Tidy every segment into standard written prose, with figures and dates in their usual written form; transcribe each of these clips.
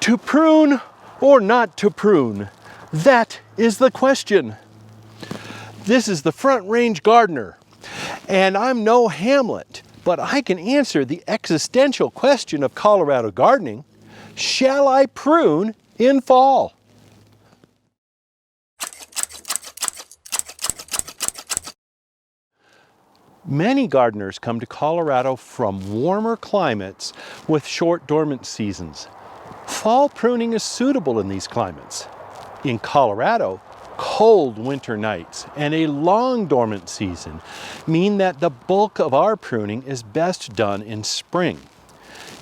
To prune or not to prune? That is the question. This is the Front Range Gardener, and I'm no Hamlet, but I can answer the existential question of Colorado gardening. Shall I prune in fall? Many gardeners come to Colorado from warmer climates with short dormant seasons. Fall pruning is suitable in these climates. In Colorado, cold winter nights and a long dormant season mean that the bulk of our pruning is best done in spring.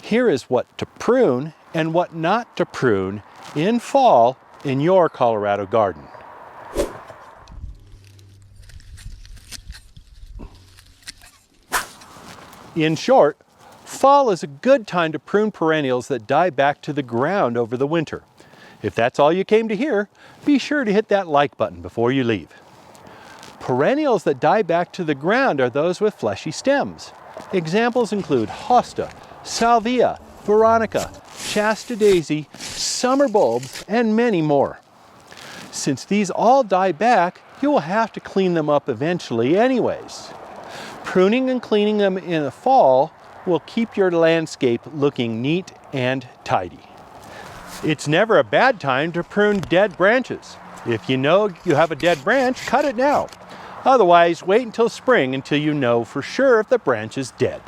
Here is what to prune and what not to prune in fall in your Colorado garden. In short, fall is a good time to prune perennials that die back to the ground over the winter. If that's all you came to hear, be sure to hit that like button before you leave. Perennials that die back to the ground are those with fleshy stems. Examples include hosta, salvia, veronica, Shasta daisy, summer bulbs, and many more. Since these all die back, you will have to clean them up eventually anyways. Pruning and cleaning them in the fall will keep your landscape looking neat and tidy. It's never a bad time to prune dead branches. If you know you have a dead branch, cut it now. Otherwise, wait until spring until you know for sure if the branch is dead.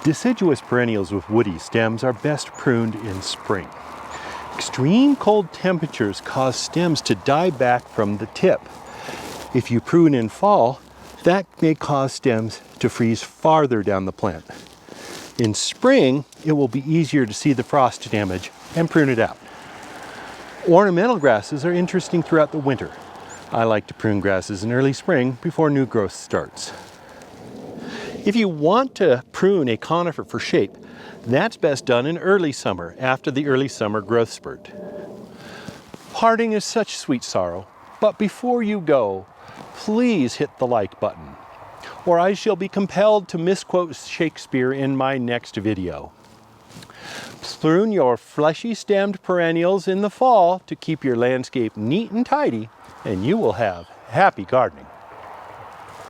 Deciduous perennials with woody stems are best pruned in spring. Extreme cold temperatures cause stems to die back from the tip. If you prune in fall, that may cause stems to freeze farther down the plant. In spring, it will be easier to see the frost damage and prune it out. Ornamental grasses are interesting throughout the winter. I like to prune grasses in early spring before new growth starts. If you want to prune a conifer for shape, that's best done in early summer after the early summer growth spurt. Parting is such sweet sorrow, but before you go, please hit the like button, or I shall be compelled to misquote Shakespeare in my next video. Prune your fleshy stemmed perennials in the fall to keep your landscape neat and tidy, and you will have happy gardening.